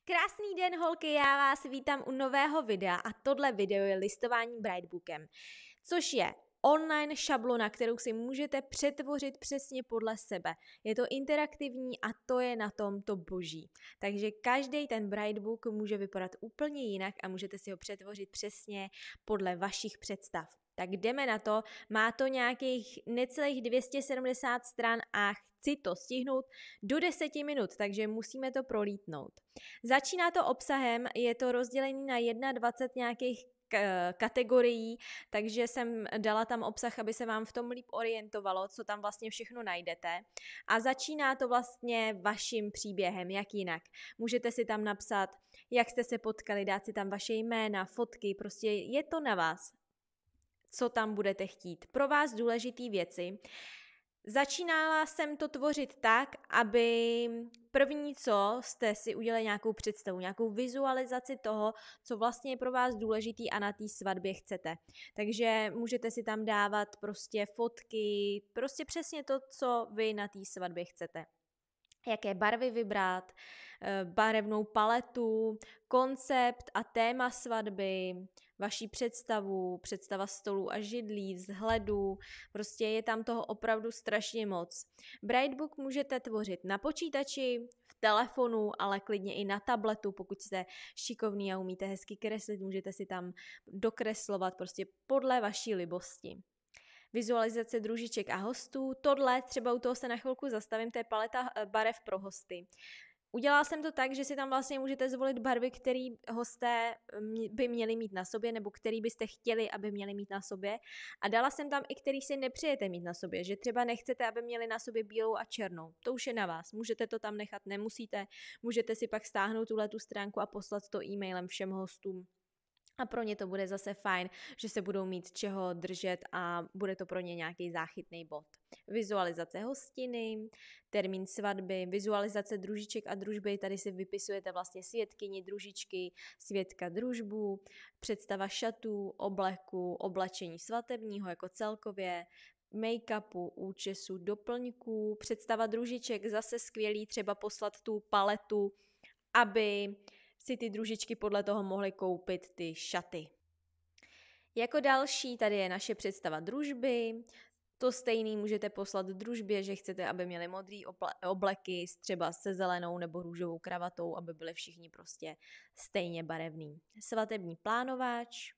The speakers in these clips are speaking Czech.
Krásný den, holky, já vás vítám u nového videa a tohle video je listování Brightbookem, což je online šablona, kterou si můžete přetvořit přesně podle sebe. Je to interaktivní a to je na tom to boží. Takže každý ten Brightbook může vypadat úplně jinak a můžete si ho přetvořit přesně podle vašich představ. Tak jdeme na to, má to nějakých necelých 270 stran a chci to stihnout do 10 minut, takže musíme to prolítnout. Začíná to obsahem, je to rozdělený na 21 nějakých kategorií, takže jsem dala tam obsah, aby se vám v tom líp orientovalo, co tam vlastně všechno najdete. A začíná to vlastně vaším příběhem, jak jinak. Můžete si tam napsat, jak jste se potkali, dát si tam vaše jména, fotky, prostě je to na vás, co tam budete chtít. Pro vás důležité věci. Začínala jsem to tvořit tak, aby první, co jste si udělali nějakou představu, nějakou vizualizaci toho, co vlastně je pro vás důležitý a na té svatbě chcete. Takže můžete si tam dávat prostě fotky, prostě přesně to, co vy na té svatbě chcete. Jaké barvy vybrat, barevnou paletu, koncept a téma svatby, vaši představa stolů a židlí, vzhledu, prostě je tam toho opravdu strašně moc. Brightbook můžete tvořit na počítači, v telefonu, ale klidně i na tabletu, pokud jste šikovní a umíte hezky kreslit, můžete si tam dokreslovat prostě podle vaší libosti. Vizualizace družiček a hostů, tohle třeba u toho se na chvilku zastavím, to je paleta barev pro hosty. Udělala jsem to tak, že si tam vlastně můžete zvolit barvy, které hosté by měli mít na sobě, nebo který byste chtěli, aby měli mít na sobě. A dala jsem tam i který si nepřejete mít na sobě, že třeba nechcete, aby měli na sobě bílou a černou. To už je na vás, můžete to tam nechat, nemusíte. Můžete si pak stáhnout tu stránku a poslat to e-mailem všem hostům. A pro ně to bude zase fajn, že se budou mít čeho držet a bude to pro ně nějaký záchytný bod. Vizualizace hostiny, termín svatby, vizualizace družiček a družby, tady si vypisujete vlastně svědkyni, družičky, svědka, družbu, představa šatů, obleku, oblečení svatebního jako celkově, make-upu, účesu, doplňků, představa družiček, zase skvělý, třeba poslat tu paletu, aby si ty družičky podle toho mohly koupit ty šaty. Jako další tady je naše představa družby. To stejný můžete poslat družbě, že chcete, aby měli modrý obleky, třeba se zelenou nebo růžovou kravatou, aby byli všichni prostě stejně barevný. Svatební plánovač.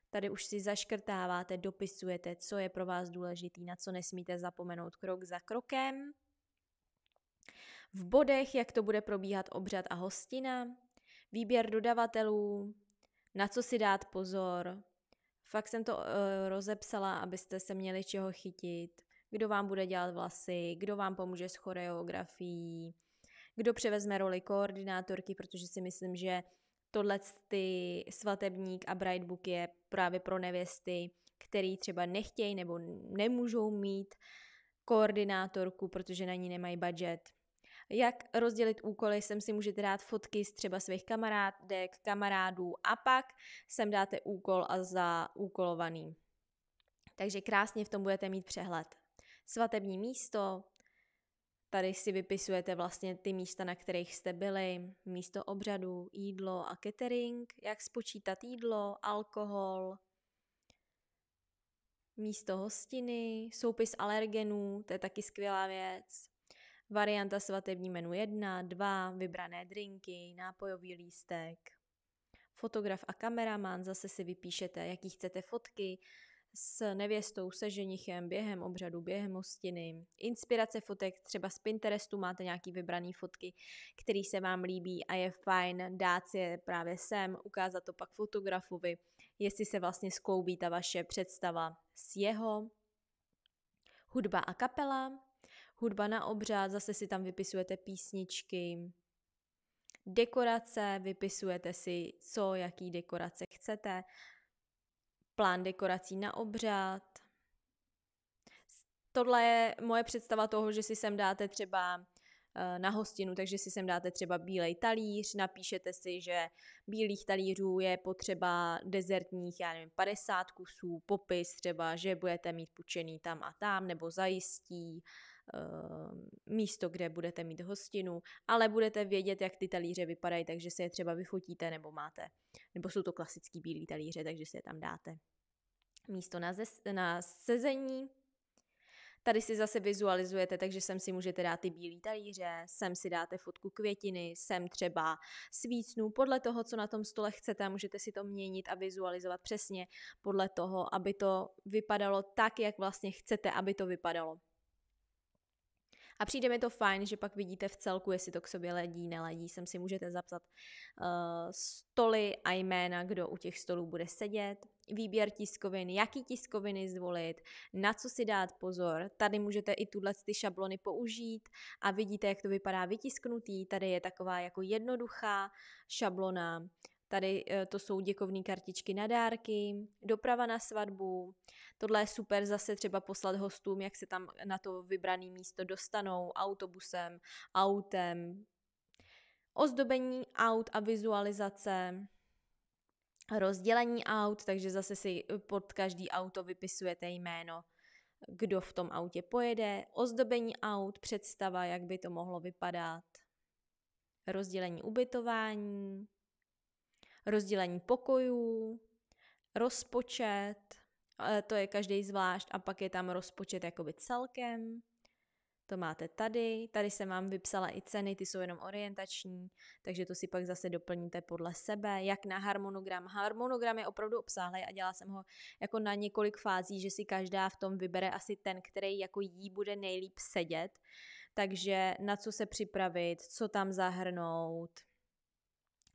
Tady už si zaškrtáváte, dopisujete, co je pro vás důležitý, na co nesmíte zapomenout krok za krokem. V bodech, jak to bude probíhat obřad a hostina. Výběr dodavatelů, na co si dát pozor. Fakt jsem to rozepsala, abyste se měli čeho chytit. Kdo vám bude dělat vlasy, kdo vám pomůže s choreografií, kdo převezme roli koordinátorky, protože si myslím, že tohle ty svatebník a Brightbook je právě pro nevěsty, který třeba nechtějí nebo nemůžou mít koordinátorku, protože na ní nemají budget. Jak rozdělit úkoly, sem si můžete dát fotky z třeba svých kamarádek, kamarádů a pak sem dáte úkol a zaúkolovaný. Takže krásně v tom budete mít přehled. Svatební místo, tady si vypisujete vlastně ty místa, na kterých jste byli, místo obřadu, jídlo a catering, jak spočítat jídlo, alkohol, místo hostiny, soupis alergenů, to je taky skvělá věc. Varianta svatební menu 1, 2, vybrané drinky, nápojový lístek, fotograf a kameraman, zase si vypíšete, jaký chcete fotky s nevěstou, se ženichem, během obřadu, během hostiny, inspirace fotek, třeba z Pinterestu máte nějaký vybraný fotky, který se vám líbí a je fajn dát si je právě sem, ukázat to pak fotografovi, jestli se vlastně skloubí ta vaše představa s jeho. Hudba a kapela. Hudba na obřad, zase si tam vypisujete písničky. Dekorace, vypisujete si, co, jaký dekorace chcete. Plán dekorací na obřad. Tohle je moje představa toho, že si sem dáte třeba na hostinu, takže si sem dáte třeba bílej talíř, napíšete si, že bílých talířů je potřeba dezertních, 50 kusů, popis třeba, že budete mít půjčený tam a tam, nebo zajistí, místo, kde budete mít hostinu, ale budete vědět, jak ty talíře vypadají, takže si je třeba vyfotíte nebo jsou to klasický bílý talíře, takže si je tam dáte. Místo na sezení. Tady si zase vizualizujete, takže sem si můžete dát ty bílý talíře, sem si dáte fotku květiny, sem třeba svícnu, podle toho, co na tom stole chcete, můžete si to měnit a vizualizovat přesně podle toho, aby to vypadalo tak, jak vlastně chcete, aby to vypadalo. A přijde mi to fajn, že pak vidíte v celku, jestli to k sobě ledí, neledí. Sem si můžete zapsat stoly a jména, kdo u těch stolů bude sedět. Výběr tiskovin, jaký tiskoviny zvolit, na co si dát pozor. Tady můžete i ty šablony použít a vidíte, jak to vypadá vytisknutý. Tady je taková jako jednoduchá šablona. Tady to jsou děkovné kartičky na dárky, doprava na svatbu. Tohle je super zase třeba poslat hostům, jak se tam na to vybrané místo dostanou, autobusem, autem. Ozdobení aut a vizualizace. Rozdělení aut, takže zase si pod každý auto vypisujete jméno, kdo v tom autě pojede. Ozdobení aut, představa, jak by to mohlo vypadat. Rozdělení ubytování. Rozdělení pokojů, rozpočet, to je každý zvlášť a pak je tam rozpočet jakoby celkem, to máte tady jsem vám vypsala i ceny, ty jsou jenom orientační, takže to si pak zase doplníte podle sebe, jak na harmonogram. Harmonogram je opravdu obsáhlý a dělala jsem ho jako na několik fází, že si každá v tom vybere asi ten, který jako jí bude nejlíp sedět, takže na co se připravit, co tam zahrnout.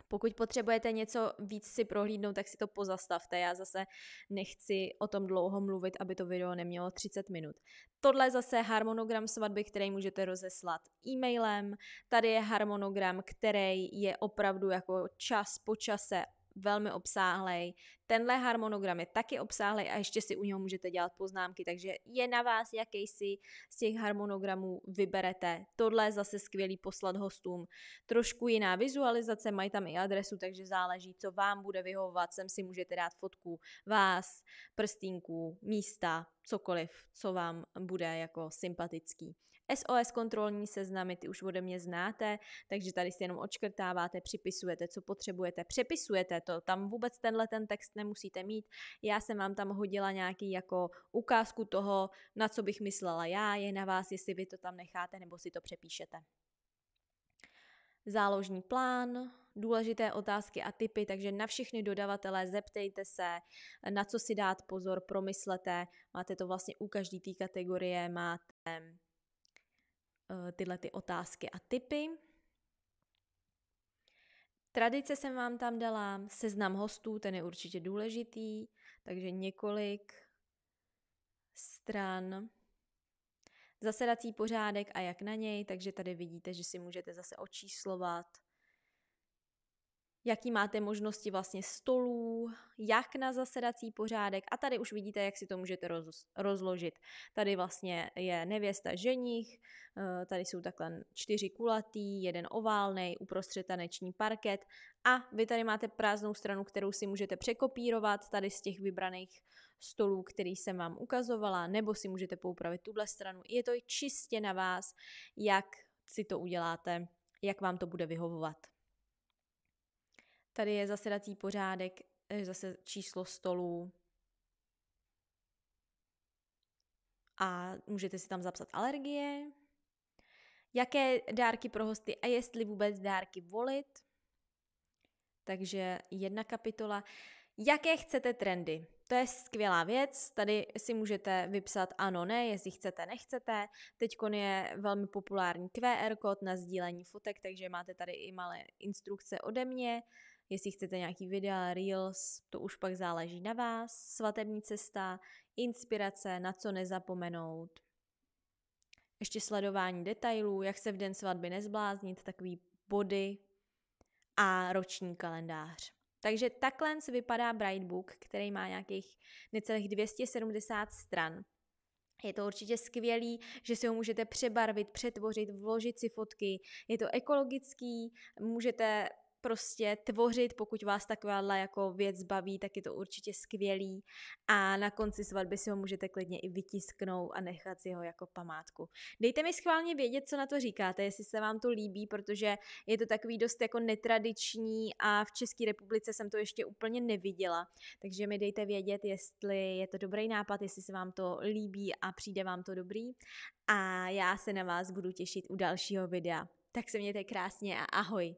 Pokud potřebujete něco víc si prohlídnout, tak si to pozastavte. Já zase nechci o tom dlouho mluvit, aby to video nemělo 30 minut. Tohle je zase harmonogram svatby, který můžete rozeslat e-mailem. Tady je harmonogram, který je opravdu jako čas po čase velmi obsáhlej. Tenhle harmonogram je taky obsáhlej a ještě si u něho můžete dělat poznámky, takže je na vás, jaký si z těch harmonogramů vyberete. Tohle je zase skvělý poslat hostům. Trošku jiná vizualizace, mají tam i adresu, takže záleží, co vám bude vyhovovat. Sem si můžete dát fotku vás, prstýnků, místa, cokoliv, co vám bude jako sympatický. SOS kontrolní seznamy, ty už ode mě znáte, takže tady si jenom odškrtáváte, připisujete, co potřebujete, přepisujete to, tam vůbec ten text nemusíte mít, já jsem vám tam hodila nějaký jako ukázku toho, na co bych myslela já, je na vás, jestli vy to tam necháte nebo si to přepíšete. Záložní plán, důležité otázky a tipy, takže na všechny dodavatele zeptejte se, na co si dát pozor, promyslete, máte to vlastně u každé té kategorie, máte tyhle ty otázky a tipy. Tradice jsem vám tam dala, seznam hostů, ten je určitě důležitý, takže několik stran. Zasedací pořádek a jak na něj, takže tady vidíte, že si můžete zase očíslovat, jaký máte možnosti vlastně stolů, jak na zasedací pořádek a tady už vidíte, jak si to můžete rozložit. Tady vlastně je nevěsta, ženich, tady jsou takhle 4 kulatý, 1 oválnej, uprostřed taneční parket a vy tady máte prázdnou stranu, kterou si můžete překopírovat tady z těch vybraných stolů, který jsem vám ukazovala, nebo si můžete poupravit tuhle stranu. Je to čistě na vás, jak si to uděláte, jak vám to bude vyhovovat. Tady je zasedací pořádek, zase číslo stolů a můžete si tam zapsat alergie, jaké dárky pro hosty a jestli vůbec dárky volit. Takže 1 kapitola. Jaké chcete trendy? To je skvělá věc, tady si můžete vypsat ano, ne, jestli chcete, nechcete. Teďkon je velmi populární QR kód na sdílení fotek, takže máte tady i malé instrukce ode mě. Jestli chcete nějaký videa, reels, to už pak záleží na vás. Svatební cesta, inspirace, na co nezapomenout. Ještě sledování detailů, jak se v den svatby nezbláznit, takový body a roční kalendář. Takže takhle vypadá Bridebook, který má nějakých necelých 270 stran. Je to určitě skvělý, že si ho můžete přebarvit, přetvořit, vložit si fotky. Je to ekologický, můžete prostě tvořit, pokud vás takováhle jako věc baví, tak je to určitě skvělý a na konci svatby si ho můžete klidně i vytisknout a nechat si ho jako památku. Dejte mi schválně vědět, co na to říkáte, jestli se vám to líbí, protože je to takový dost jako netradiční a v České republice jsem to ještě úplně neviděla, takže mi dejte vědět, jestli je to dobrý nápad, jestli se vám to líbí a přijde vám to dobrý a já se na vás budu těšit u dalšího videa. Tak se mějte krásně a ahoj!